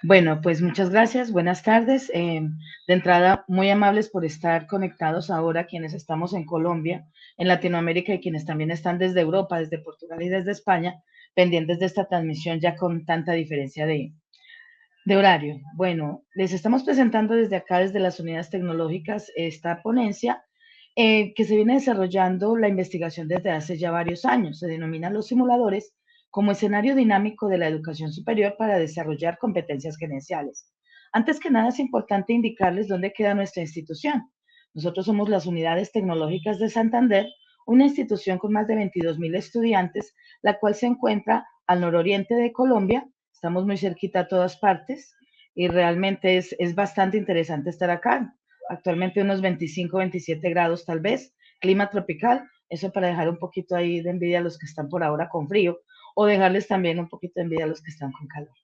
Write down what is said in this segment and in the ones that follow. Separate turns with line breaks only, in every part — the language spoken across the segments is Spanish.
Bueno, pues muchas gracias, buenas tardes. De entrada, muy amables por estar conectados ahora quienes estamos en Colombia, en Latinoamérica y quienes también están desde Europa, desde Portugal y desde España, pendientes de esta transmisión ya con tanta diferencia de horario. Bueno, les estamos presentando desde acá, desde las unidades tecnológicas, esta ponencia que se viene desarrollando la investigación desde hace ya varios años. Se denominan los simuladores como escenario dinámico de la educación superior para desarrollar competencias gerenciales. Antes que nada, es importante indicarles dónde queda nuestra institución. Nosotros somos las unidades tecnológicas de Santander, una institución con más de 22.000 estudiantes, la cual se encuentra al nororiente de Colombia. Estamos muy cerquita a todas partes y realmente es bastante interesante estar acá. Actualmente unos 25, 27 grados tal vez, clima tropical, eso para dejar un poquito ahí de envidia a los que están por ahora con frío o dejarles también un poquito de envidia a los que están con calor.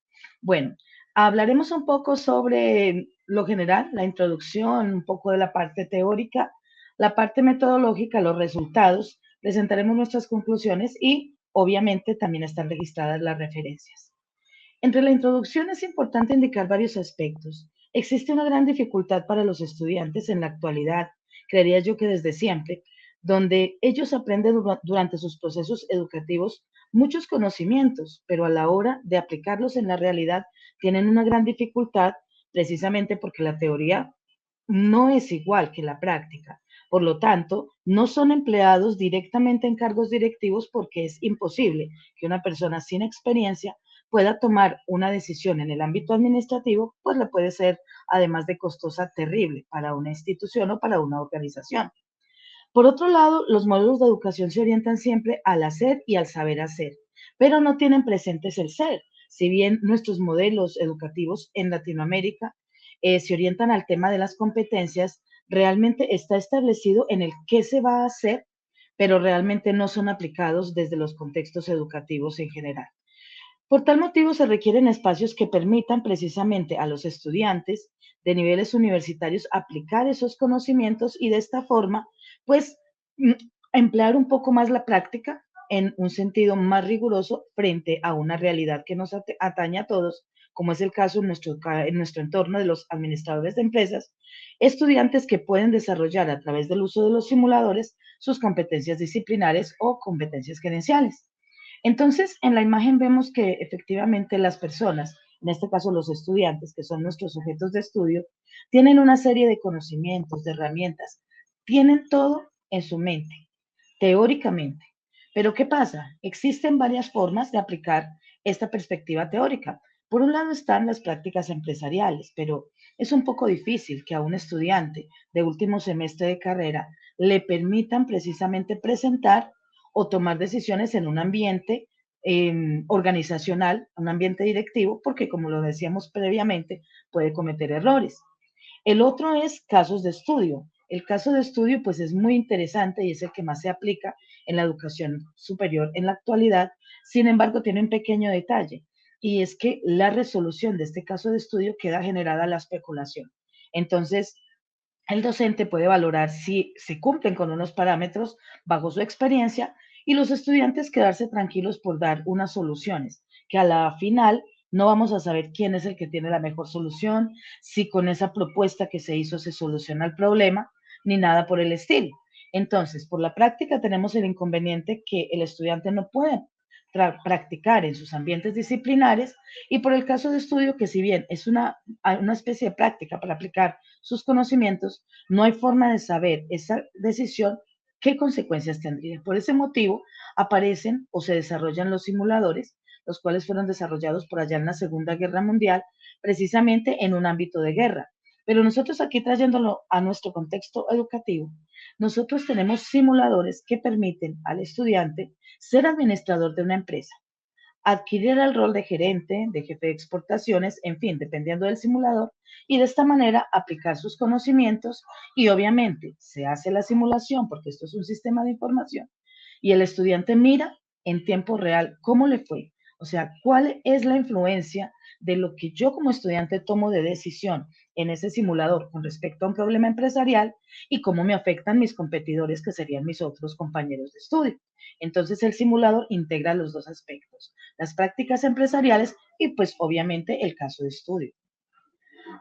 Bueno, hablaremos un poco sobre lo general, la introducción, un poco de la parte teórica, la parte metodológica, los resultados, presentaremos nuestras conclusiones y obviamente también están registradas las referencias. Entre la introducción es importante indicar varios aspectos. Existe una gran dificultad para los estudiantes en la actualidad, creería yo que desde siempre, donde ellos aprenden durante sus procesos educativos muchos conocimientos, pero a la hora de aplicarlos en la realidad tienen una gran dificultad precisamente porque la teoría no es igual que la práctica. Por lo tanto, no son empleados directamente en cargos directivos porque es imposible que una persona sin experiencia pueda tomar una decisión en el ámbito administrativo, pues le puede ser, además de costosa, terrible para una institución o para una organización. Por otro lado, los modelos de educación se orientan siempre al hacer y al saber hacer, pero no tienen presentes el ser. Si bien nuestros modelos educativos en Latinoamérica se orientan al tema de las competencias, realmente está establecido en el qué se va a hacer, pero realmente no son aplicados desde los contextos educativos en general. Por tal motivo, se requieren espacios que permitan precisamente a los estudiantes de niveles universitarios aplicar esos conocimientos y de esta forma, pues, mm, emplear un poco más la práctica en un sentido más riguroso frente a una realidad que nos atañe a todos, como es el caso en nuestro entorno de los administradores de empresas, estudiantes que pueden desarrollar a través del uso de los simuladores sus competencias disciplinares o competencias gerenciales. Entonces, en la imagen vemos que efectivamente las personas, en este caso los estudiantes, que son nuestros sujetos de estudio, tienen una serie de conocimientos, de herramientas, tienen todo en su mente, teóricamente. Pero ¿qué pasa? Existen varias formas de aplicar esta perspectiva teórica. Por un lado están las prácticas empresariales, pero es un poco difícil que a un estudiante de último semestre de carrera le permitan precisamente presentar o tomar decisiones en un ambiente organizacional, un ambiente directivo, porque como lo decíamos previamente, puede cometer errores. El otro es casos de estudio. El caso de estudio pues es muy interesante y es el que más se aplica en la educación superior en la actualidad. Sin embargo, tiene un pequeño detalle y es que la resolución de este caso de estudio queda generada a la especulación. Entonces, el docente puede valorar si se cumplen con unos parámetros bajo su experiencia y los estudiantes quedarse tranquilos por dar unas soluciones, que a la final no vamos a saber quién es el que tiene la mejor solución, si con esa propuesta que se hizo se soluciona el problema, ni nada por el estilo. Entonces, por la práctica tenemos el inconveniente que el estudiante no puede practicar en sus ambientes disciplinares y por el caso de estudio que si bien es una especie de práctica para aplicar sus conocimientos, no hay forma de saber esa decisión qué consecuencias tendría. Por ese motivo aparecen o se desarrollan los simuladores, los cuales fueron desarrollados por allá en la Segunda Guerra Mundial, precisamente en un ámbito de guerra. Pero nosotros aquí trayéndolo a nuestro contexto educativo, nosotros tenemos simuladores que permiten al estudiante ser administrador de una empresa, adquirir el rol de gerente, de jefe de exportaciones, en fin, dependiendo del simulador, y de esta manera aplicar sus conocimientos y obviamente se hace la simulación porque esto es un sistema de información y el estudiante mira en tiempo real cómo le fue. O sea, ¿cuál es la influencia de lo que yo como estudiante tomo de decisión en ese simulador con respecto a un problema empresarial y cómo me afectan mis competidores, que serían mis otros compañeros de estudio? Entonces, el simulador integra los dos aspectos, las prácticas empresariales y pues obviamente el caso de estudio.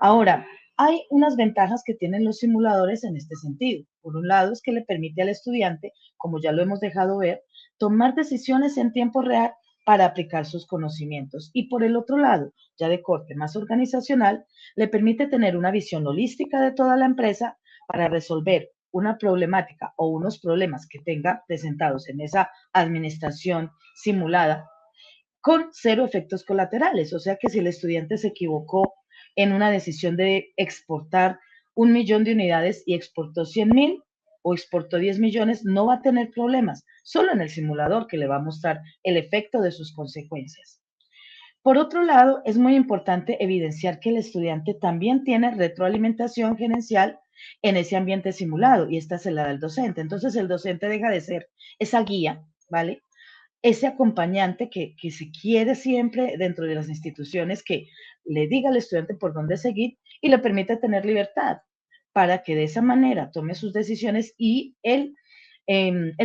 Ahora, hay unas ventajas que tienen los simuladores en este sentido. Por un lado, es que le permite al estudiante, como ya lo hemos dejado ver, tomar decisiones en tiempo real para aplicar sus conocimientos. Y por el otro lado, ya de corte más organizacional, le permite tener una visión holística de toda la empresa para resolver una problemática o unos problemas que tenga presentados en esa administración simulada con cero efectos colaterales. O sea que si el estudiante se equivocó en una decisión de exportar 1 millón de unidades y exportó 100.000 o exportó 10 millones, no va a tener problemas, solo en el simulador que le va a mostrar el efecto de sus consecuencias. Por otro lado, es muy importante evidenciar que el estudiante también tiene retroalimentación gerencial en ese ambiente simulado y esta se la da el docente. Entonces el docente deja de ser esa guía, ¿vale? Ese acompañante que se quiere siempre dentro de las instituciones, que le diga al estudiante por dónde seguir y le permite tener libertad para que de esa manera tome sus decisiones y el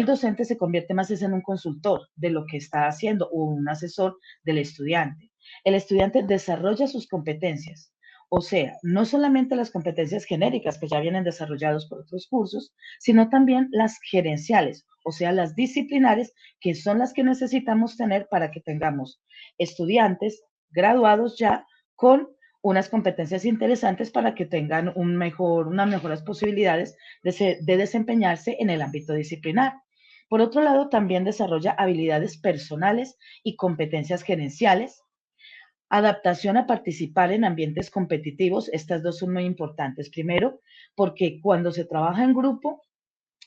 docente se convierte más en un consultor de lo que está haciendo o un asesor del estudiante. El estudiante desarrolla sus competencias, o sea, no solamente las competencias genéricas que ya vienen desarrollados por otros cursos, sino también las gerenciales, o sea, las disciplinares, que son las que necesitamos tener para que tengamos estudiantes graduados ya con unas competencias interesantes para que tengan unas mejores posibilidades de desempeñarse en el ámbito disciplinar. Por otro lado, también desarrolla habilidades personales y competencias gerenciales, adaptación a participar en ambientes competitivos. Estas dos son muy importantes. Primero, porque cuando se trabaja en grupo,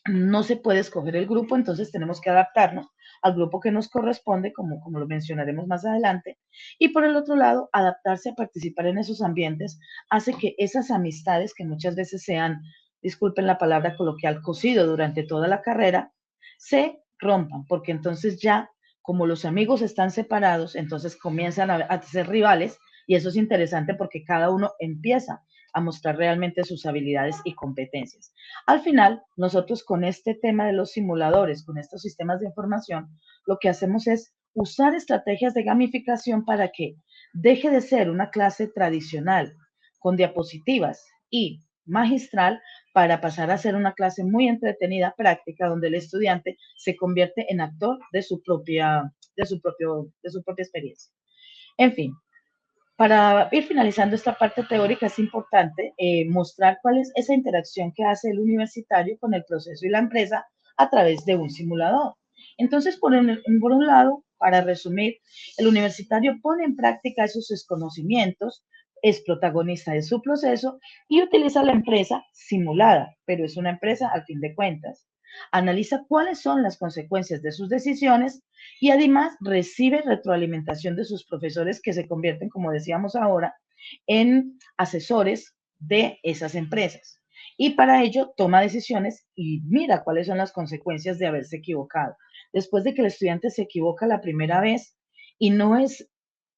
no se puede escoger el grupo, entonces tenemos que adaptarnos al grupo que nos corresponde, como lo mencionaremos más adelante. Y por el otro lado, adaptarse a participar en esos ambientes hace que esas amistades que muchas veces se han, disculpen la palabra coloquial, cosido durante toda la carrera, se rompan, porque entonces ya, como los amigos están separados, entonces comienzan a ser rivales y eso es interesante porque cada uno empieza a mostrar realmente sus habilidades y competencias. Al final, nosotros con este tema de los simuladores, con estos sistemas de información, lo que hacemos es usar estrategias de gamificación para que deje de ser una clase tradicional con diapositivas y magistral para pasar a ser una clase muy entretenida, práctica, donde el estudiante se convierte en actor de su propia experiencia. En fin, para ir finalizando esta parte teórica, es importante mostrar cuál es esa interacción que hace el universitario con el proceso y la empresa a través de un simulador. Entonces, por un lado, para resumir, el universitario pone en práctica esos conocimientos, es protagonista de su proceso y utiliza la empresa simulada, pero es una empresa al fin de cuentas. Analiza cuáles son las consecuencias de sus decisiones y además recibe retroalimentación de sus profesores que se convierten, como decíamos ahora, en asesores de esas empresas. Y para ello toma decisiones y mira cuáles son las consecuencias de haberse equivocado. Después de que el estudiante se equivoca la primera vez y no es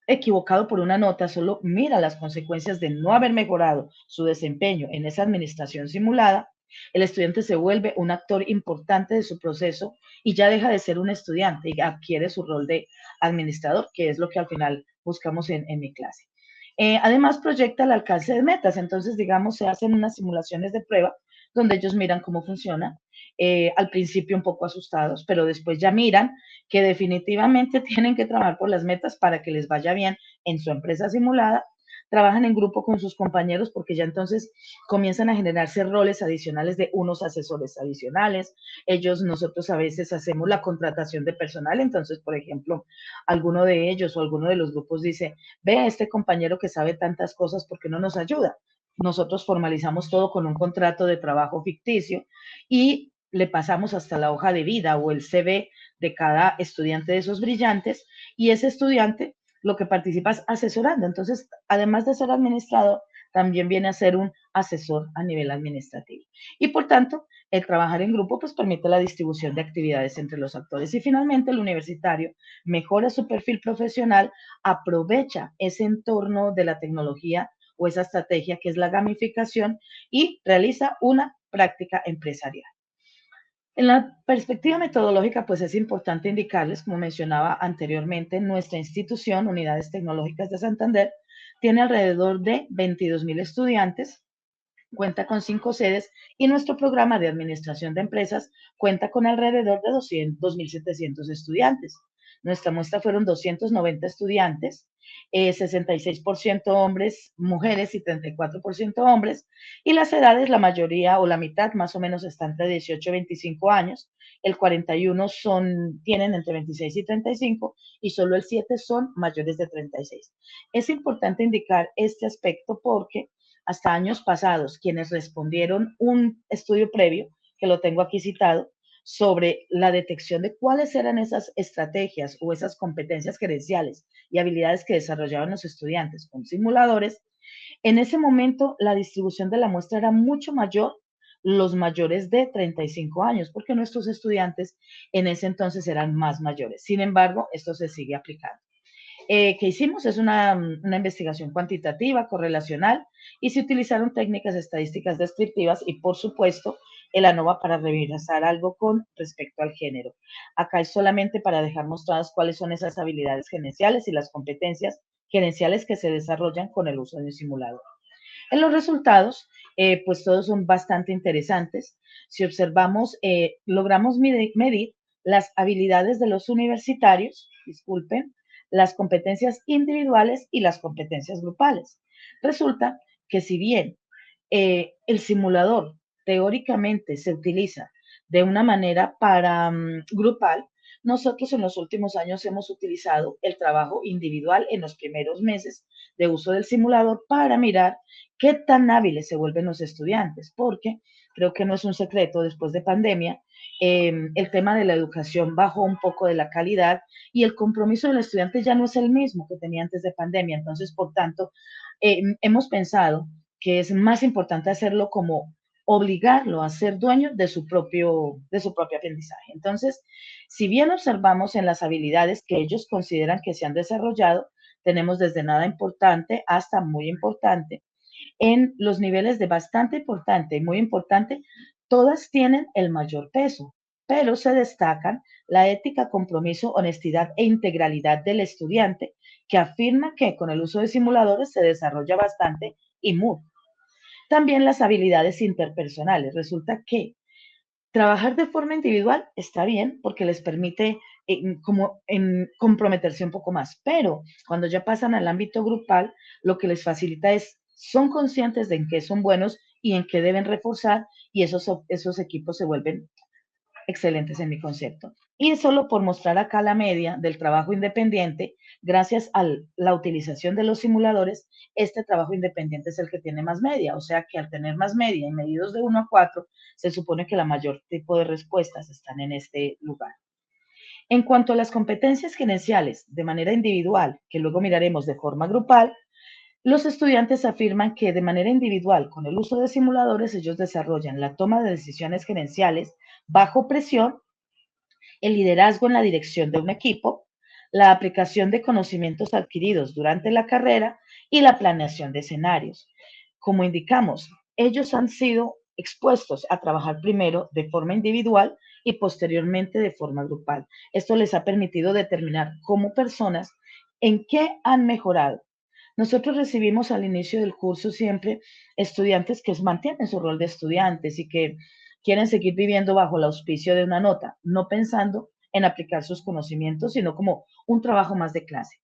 equivocado por una nota, solo mira las consecuencias de no haber mejorado su desempeño en esa administración simulada, el estudiante se vuelve un actor importante de su proceso y ya deja de ser un estudiante y adquiere su rol de administrador, que es lo que al final buscamos en mi clase. Además, proyecta el alcance de metas. Entonces, digamos, se hacen unas simulaciones de prueba donde ellos miran cómo funciona. Al principio un poco asustados, pero después ya miran que definitivamente tienen que trabajar por las metas para que les vaya bien en su empresa simulada. Trabajan en grupo con sus compañeros porque ya entonces comienzan a generarse roles adicionales de unos asesores adicionales. Nosotros a veces hacemos la contratación de personal, entonces, por ejemplo, alguno de ellos o alguno de los grupos dice, ve a este compañero que sabe tantas cosas, ¿por qué no nos ayuda? Nosotros formalizamos todo con un contrato de trabajo ficticio y le pasamos hasta la hoja de vida o el CV de cada estudiante de esos brillantes y ese estudiante lo que participa es asesorando. Entonces, además de ser administrador, también viene a ser un asesor a nivel administrativo. Y por tanto, el trabajar en grupo pues permite la distribución de actividades entre los actores. Y finalmente el universitario mejora su perfil profesional, aprovecha ese entorno de la tecnología o esa estrategia que es la gamificación y realiza una práctica empresarial. En la perspectiva metodológica, pues es importante indicarles, como mencionaba anteriormente, nuestra institución, Unidades Tecnológicas de Santander, tiene alrededor de 22.000 estudiantes, cuenta con 5 sedes y nuestro programa de administración de empresas cuenta con alrededor de 2.700 estudiantes. Nuestra muestra fueron 290 estudiantes, 66% hombres, mujeres y 34% hombres, y las edades, la mayoría o la mitad más o menos están entre 18 y 25 años, el 41 tienen entre 26 y 35 y solo el 7 son mayores de 36. Es importante indicar este aspecto porque hasta años pasados, quienes respondieron un estudio previo, que lo tengo aquí citado, sobre la detección de cuáles eran esas estrategias o esas competencias gerenciales y habilidades que desarrollaban los estudiantes con simuladores, en ese momento la distribución de la muestra era mucho mayor los mayores de 35 años, porque nuestros estudiantes en ese entonces eran más mayores. Sin embargo, esto se sigue aplicando. Que hicimos es una investigación cuantitativa, correlacional, y se utilizaron técnicas estadísticas descriptivas y, por supuesto, el ANOVA para revisar algo con respecto al género. Acá es solamente para dejar mostradas cuáles son esas habilidades gerenciales y las competencias gerenciales que se desarrollan con el uso de un simulador. En los resultados, pues todos son bastante interesantes. Si observamos, logramos medir las habilidades de los universitarios, disculpen, las competencias individuales y las competencias grupales. Resulta que si bien el simulador teóricamente se utiliza de una manera para grupal, nosotros en los últimos años hemos utilizado el trabajo individual en los primeros meses de uso del simulador para mirar qué tan hábiles se vuelven los estudiantes, porque creo que no es un secreto, después de pandemia, el tema de la educación bajó un poco de la calidad y el compromiso del estudiante ya no es el mismo que tenía antes de pandemia. Entonces, por tanto, hemos pensado que es más importante hacerlo como obligarlo a ser dueño de su propio aprendizaje. Entonces, si bien observamos en las habilidades que ellos consideran que se han desarrollado, tenemos desde nada importante hasta muy importante. En los niveles de bastante importante y muy importante, todas tienen el mayor peso, pero se destacan la ética, compromiso, honestidad e integralidad del estudiante, que afirma que con el uso de simuladores se desarrolla bastante y muy. También las habilidades interpersonales. Resulta que trabajar de forma individual está bien porque les permite comprometerse un poco más, pero cuando ya pasan al ámbito grupal, lo que les facilita es, son conscientes de en qué son buenos y en qué deben reforzar y esos equipos se vuelven excelentes en mi concepto. Y solo por mostrar acá la media del trabajo independiente, gracias a la utilización de los simuladores, este trabajo independiente es el que tiene más media, o sea que al tener más media y medidos de 1 a 4, se supone que la mayor tipo de respuestas están en este lugar. En cuanto a las competencias gerenciales de manera individual, que luego miraremos de forma grupal, los estudiantes afirman que de manera individual, con el uso de simuladores, ellos desarrollan la toma de decisiones gerenciales bajo presión, el liderazgo en la dirección de un equipo, la aplicación de conocimientos adquiridos durante la carrera y la planeación de escenarios. Como indicamos, ellos han sido expuestos a trabajar primero de forma individual y posteriormente de forma grupal. Esto les ha permitido determinar como personas en qué han mejorado. Nosotros recibimos al inicio del curso siempre estudiantes que mantienen su rol de estudiantes y que quieren seguir viviendo bajo el auspicio de una nota, no pensando en aplicar sus conocimientos, sino como un trabajo más de clase.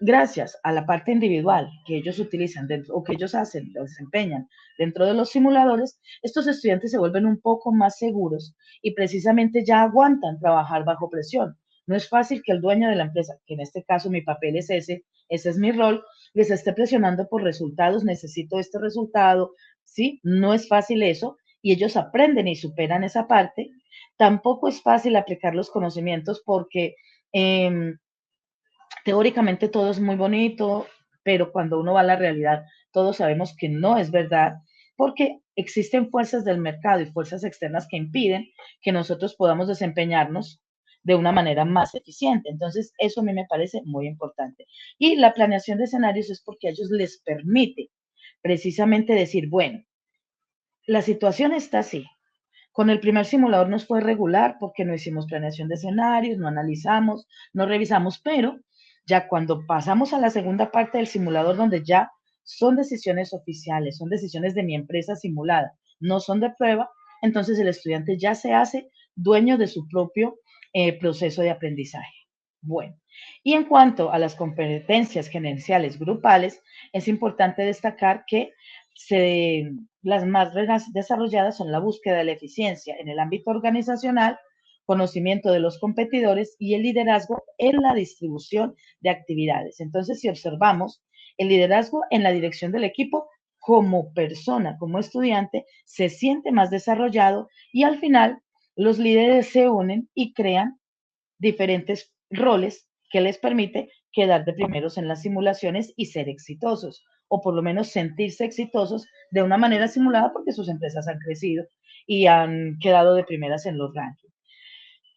Gracias a la parte individual que ellos utilizan o que ellos hacen, desempeñan dentro de los simuladores, estos estudiantes se vuelven un poco más seguros y precisamente ya aguantan trabajar bajo presión. No es fácil que el dueño de la empresa, que en este caso mi papel es ese es mi rol, les esté presionando por resultados, necesito este resultado, ¿sí? No es fácil eso y ellos aprenden y superan esa parte. Tampoco es fácil aplicar los conocimientos porque teóricamente todo es muy bonito, pero cuando uno va a la realidad, todos sabemos que no es verdad. porque existen fuerzas del mercado y fuerzas externas que impiden que nosotros podamos desempeñarnos de una manera más eficiente. Entonces, eso a mí me parece muy importante. Y la planeación de escenarios es porque a ellos les permite precisamente decir, bueno, la situación está así. Con el primer simulador nos fue regular porque no hicimos planeación de escenarios, no analizamos, no revisamos, pero ya cuando pasamos a la segunda parte del simulador, donde ya son decisiones oficiales, son decisiones de mi empresa simulada, no son de prueba, entonces el estudiante ya se hace dueño de su propio proceso de aprendizaje. Bueno, y en cuanto a las competencias gerenciales grupales, es importante destacar que las más desarrolladas son la búsqueda de la eficiencia en el ámbito organizacional, conocimiento de los competidores y el liderazgo en la distribución de actividades. Entonces, si observamos el liderazgo en la dirección del equipo, como persona, como estudiante, se siente más desarrollado y al final los líderes se unen y crean diferentes roles que les permite quedar de primeros en las simulaciones y ser exitosos, o por lo menos sentirse exitosos de una manera simulada porque sus empresas han crecido y han quedado de primeras en los rankings.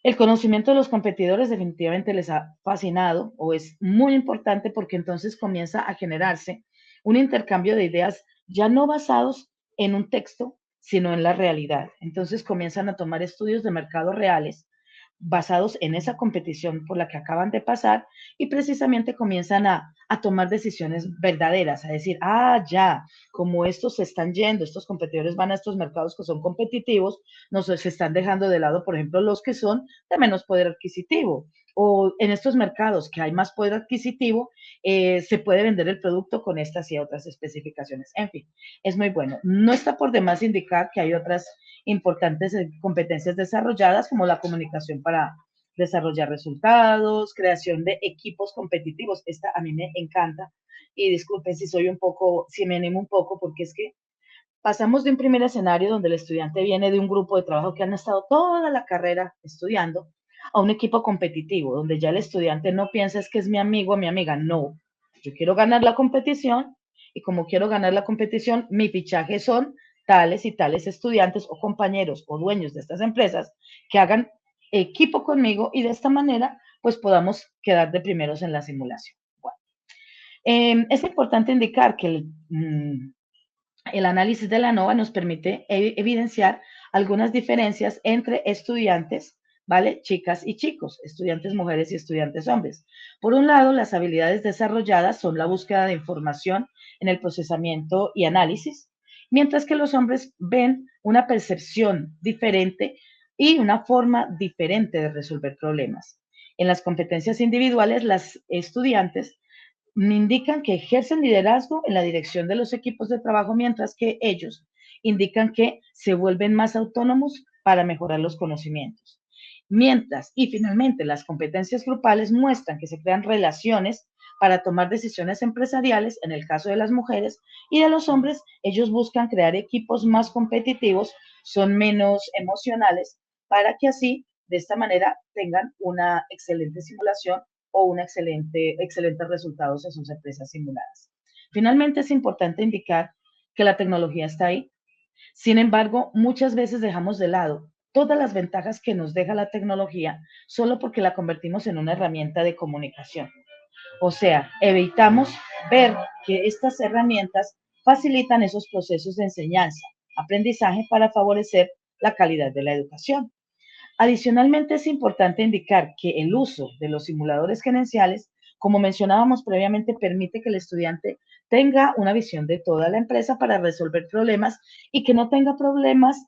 El conocimiento de los competidores definitivamente les ha fascinado o es muy importante porque entonces comienza a generarse un intercambio de ideas ya no basados en un texto, sino en la realidad. Entonces comienzan a tomar estudios de mercados reales basados en esa competición por la que acaban de pasar y precisamente comienzan a tomar decisiones verdaderas, a decir, ya, como estos se están yendo, estos competidores van a estos mercados que son competitivos, no se están dejando de lado, por ejemplo, los que son de menos poder adquisitivo. O en estos mercados que hay más poder adquisitivo, se puede vender el producto con estas y otras especificaciones. En fin, es muy bueno. No está por demás indicar que hay otras importantes competencias desarrolladas como la comunicación para desarrollar resultados, creación de equipos competitivos. Esta a mí me encanta y disculpen si soy un poco, si me animo un poco porque es que pasamos de un primer escenario donde el estudiante viene de un grupo de trabajo que han estado toda la carrera estudiando a un equipo competitivo, donde ya el estudiante no piensa es que es mi amigo o mi amiga, no, yo quiero ganar la competición y como quiero ganar la competición, mi fichaje son tales y tales estudiantes o compañeros o dueños de estas empresas que hagan equipo conmigo y de esta manera pues podamos quedar de primeros en la simulación. Bueno, es importante indicar que el análisis de la NOVA nos permite evidenciar algunas diferencias entre estudiantes, ¿vale? Chicas y chicos, estudiantes mujeres y estudiantes hombres. Por un lado, las habilidades desarrolladas son la búsqueda de información en el procesamiento y análisis, mientras que los hombres ven una percepción diferente y una forma diferente de resolver problemas. En las competencias individuales, las estudiantes me indican que ejercen liderazgo en la dirección de los equipos de trabajo, mientras que ellos indican que se vuelven más autónomos para mejorar los conocimientos. Mientras, y finalmente, las competencias grupales muestran que se crean relaciones para tomar decisiones empresariales, en el caso de las mujeres, y de los hombres, ellos buscan crear equipos más competitivos, son menos emocionales, para que así, de esta manera, tengan una excelente simulación o excelentes resultados en sus empresas simuladas. Finalmente, es importante indicar que la tecnología está ahí. Sin embargo, muchas veces dejamos de lado todas las ventajas que nos deja la tecnología solo porque la convertimos en una herramienta de comunicación. O sea, evitamos ver que estas herramientas facilitan esos procesos de enseñanza, aprendizaje para favorecer la calidad de la educación. Adicionalmente, es importante indicar que el uso de los simuladores gerenciales, como mencionábamos previamente, permite que el estudiante tenga una visión de toda la empresa para resolver problemas y que no tenga problemas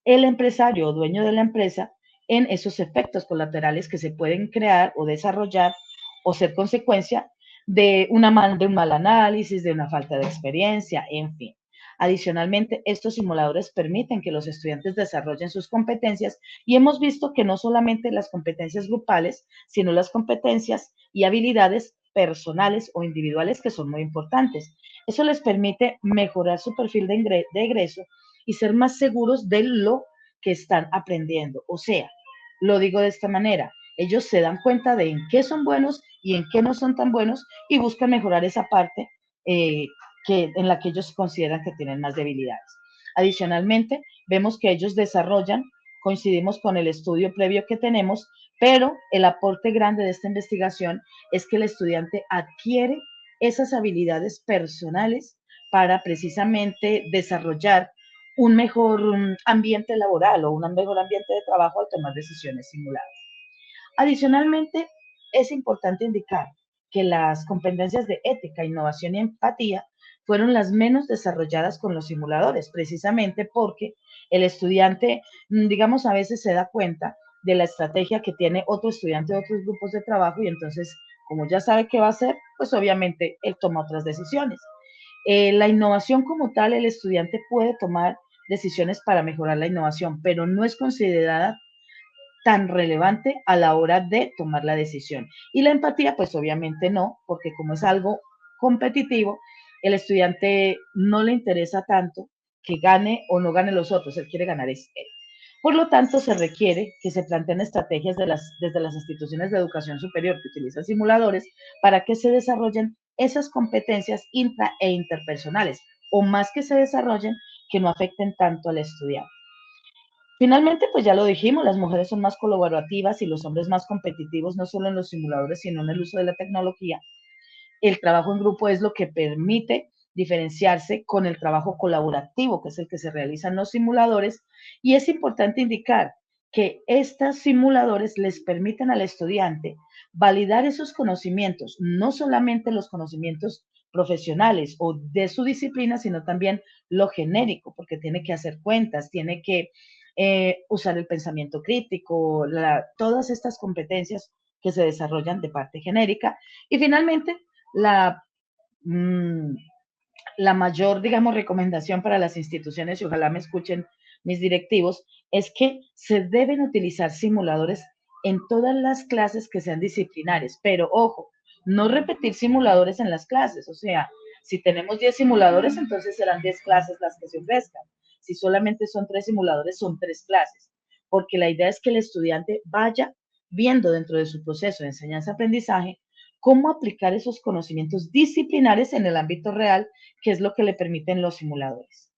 el empresario o dueño de la empresa en esos efectos colaterales que se pueden crear o desarrollar o ser consecuencia de un mal análisis, de una falta de experiencia, en fin. Adicionalmente, estos simuladores permiten que los estudiantes desarrollen sus competencias y hemos visto que no solamente las competencias grupales, sino las competencias y habilidades personales o individuales que son muy importantes. Eso les permite mejorar su perfil de egreso y ser más seguros de lo que están aprendiendo. O sea, lo digo de esta manera, ellos se dan cuenta de en qué son buenos y en qué no son tan buenos y buscan mejorar esa parte en la que ellos consideran que tienen más debilidades. Adicionalmente, vemos que ellos desarrollan, coincidimos con el estudio previo que tenemos, pero el aporte grande de esta investigación es que el estudiante adquiere esas habilidades personales para precisamente desarrollar un mejor ambiente laboral o un mejor ambiente de trabajo al tomar decisiones simuladas. Adicionalmente, es importante indicar que las competencias de ética, innovación y empatía fueron las menos desarrolladas con los simuladores, precisamente porque el estudiante, digamos, a veces se da cuenta de la estrategia que tiene otro estudiante de otros grupos de trabajo y entonces, como ya sabe qué va a hacer, pues obviamente él toma otras decisiones. La innovación como tal, el estudiante puede tomar decisiones para mejorar la innovación, pero no es considerada tan relevante a la hora de tomar la decisión. Y la empatía, pues obviamente no, porque como es algo competitivo, el estudiante no le interesa tanto que gane o no gane los otros, él quiere ganar es él. Por lo tanto, se requiere que se planteen estrategias desde las instituciones de educación superior que utilizan simuladores para que se desarrollen esas competencias intra e interpersonales, o más que se desarrollen, que no afecten tanto al estudiante. Finalmente, pues ya lo dijimos, las mujeres son más colaborativas y los hombres más competitivos, no solo en los simuladores, sino en el uso de la tecnología. El trabajo en grupo es lo que permite diferenciarse con el trabajo colaborativo, que es el que se realiza en los simuladores. Y es importante indicar que estos simuladores les permiten al estudiante validar esos conocimientos, no solamente los conocimientos profesionales o de su disciplina, sino también lo genérico, porque tiene que hacer cuentas, tiene que usar el pensamiento crítico, todas estas competencias que se desarrollan de parte genérica. Y finalmente, la, mmm, la mayor, digamos, recomendación para las instituciones, y ojalá me escuchen mis directivos, es que se deben utilizar simuladores en todas las clases que sean disciplinares, pero ojo, no repetir simuladores en las clases, o sea, si tenemos 10 simuladores, entonces serán 10 clases las que se ofrezcan. Si solamente son 3 simuladores, son 3 clases, porque la idea es que el estudiante vaya viendo dentro de su proceso de enseñanza-aprendizaje cómo aplicar esos conocimientos disciplinares en el ámbito real, que es lo que le permiten los simuladores.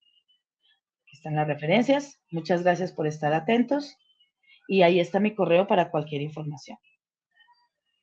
Aquí están las referencias. Muchas gracias por estar atentos y ahí está mi correo para cualquier información.